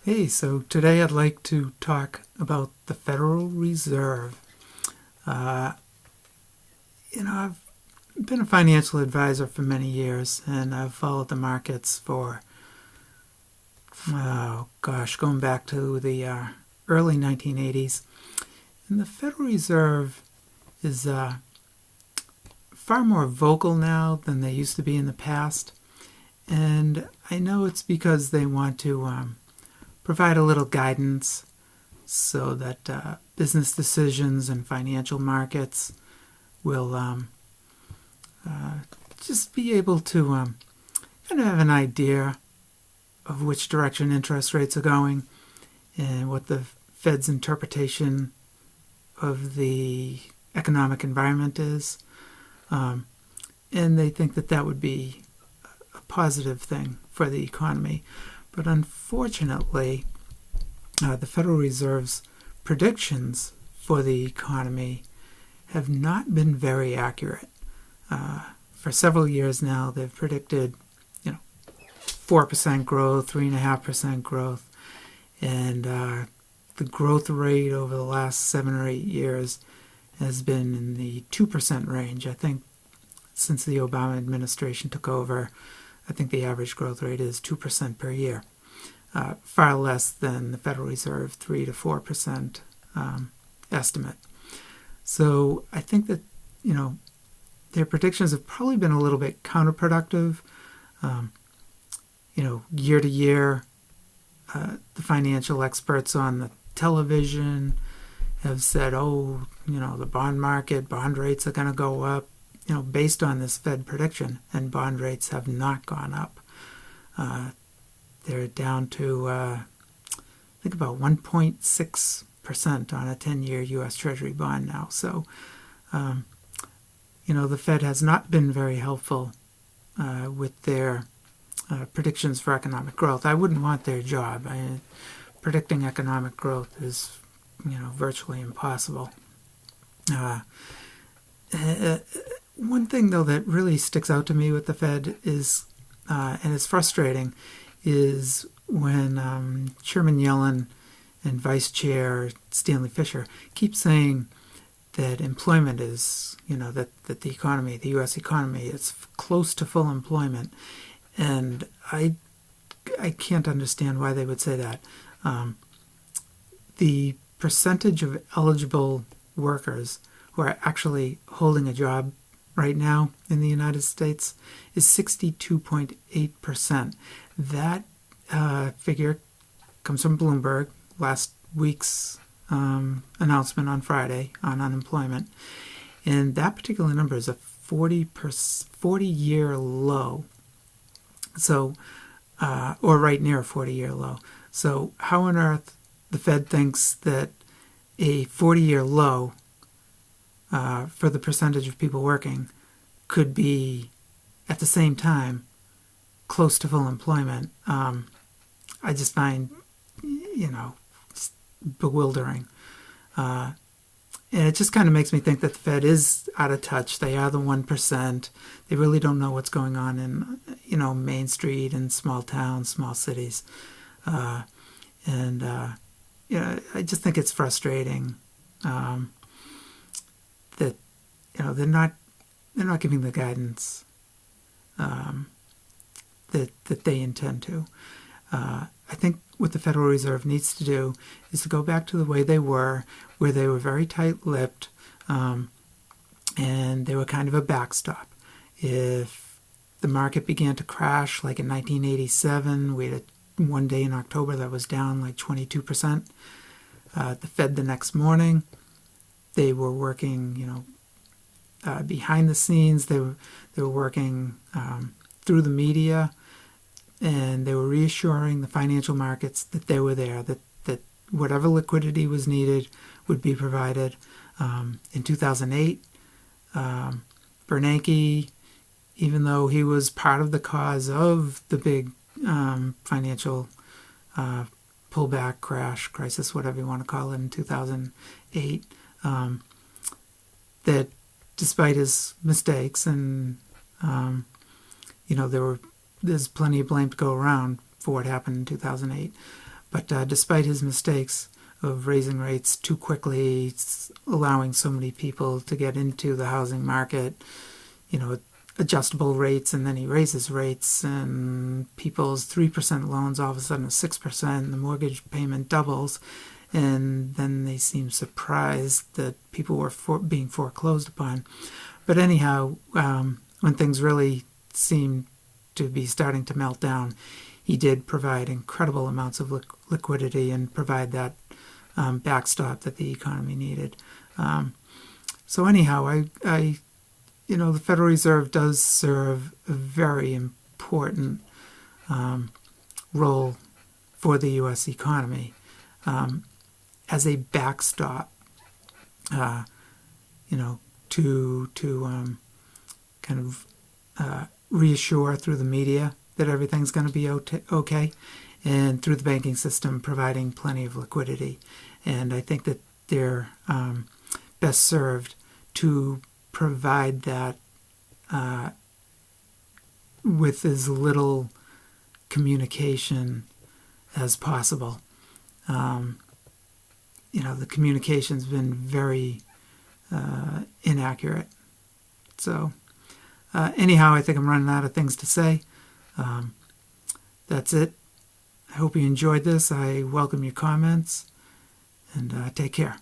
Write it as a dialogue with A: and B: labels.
A: Hey, so today I'd like to talk about the Federal Reserve. Uh, I've been a financial advisor for many years, and I've followed the markets for, going back to the early 1980s. And the Federal Reserve is far more vocal now than they used to be in the past. And I know it's because they want to provide a little guidance so that business decisions and financial markets will just be able to kind of have an idea of which direction interest rates are going and what the Fed's interpretation of the economic environment is. And they think that that would be a positive thing for the economy. But unfortunately, the Federal Reserve's predictions for the economy have not been very accurate. For several years now, they've predicted, 4% growth, 3.5% growth, and the growth rate over the last 7 or 8 years has been in the 2% range. I think since the Obama administration took over, I think the average growth rate is 2% per year, far less than the Federal Reserve 3 to 4% estimate. So I think that, their predictions have probably been a little bit counterproductive. Year to year, the financial experts on the television have said, the bond market, bond rates are going to go up, based on this Fed prediction, and bond rates have not gone up. They're down to, I think, about 1.6% on a 10-year U.S. Treasury bond now. So, the Fed has not been very helpful with their predictions for economic growth. I wouldn't want their job. Predicting economic growth is, virtually impossible. One thing, though, that really sticks out to me with the Fed is, and it's frustrating, is when Chairman Yellen and Vice Chair Stanley Fischer keep saying that employment is, that the economy, the U.S. economy, is close to full employment. And I can't understand why they would say that. The percentage of eligible workers who are actually holding a job right now in the United States is 62.8%. That figure comes from Bloomberg, last week's announcement on Friday on unemployment. And that particular number is a 40-year low. So, or right near a 40-year low. So how on earth the Fed thinks that a 40-year low for the percentage of people working could be, at the same time, close to full employment, I just find, just bewildering. And it just kind of makes me think that the Fed is out of touch. They are the 1%. They really don't know what's going on in, Main Street and small towns, small cities. I just think it's frustrating that, they're not giving the guidance that they intend to. I think what the Federal Reserve needs to do is to go back to the way they were, where they were very tight-lipped, and they were kind of a backstop. If the market began to crash, like in 1987, we had one day in October that was down like 22%. The Fed the next morning, they were working, behind the scenes. They were working through the media, and they were reassuring the financial markets that they were there, that whatever liquidity was needed would be provided. In 2008, Bernanke, even though he was part of the cause of the big financial pullback, crash, crisis, whatever you want to call it, in 2008, that despite his mistakes and, there's plenty of blame to go around for what happened in 2008. But despite his mistakes of raising rates too quickly, allowing so many people to get into the housing market, adjustable rates, and then he raises rates, and people's 3% loans all of a sudden are 6%, the mortgage payment doubles, and then they seem surprised that people were being foreclosed upon. But anyhow, when things really seemed to be starting to melt down, he did provide incredible amounts of liquidity and provide that backstop that the economy needed. So anyhow, the Federal Reserve does serve a very important role for the U.S. economy as a backstop, to kind of reassure through the media that everything's going to be okay, and through the banking system providing plenty of liquidity. And I think that they're best served to provide that with as little communication as possible. The communication's been very inaccurate. So anyhow, I think I'm running out of things to say. That's it. I hope you enjoyed this. I welcome your comments, and take care.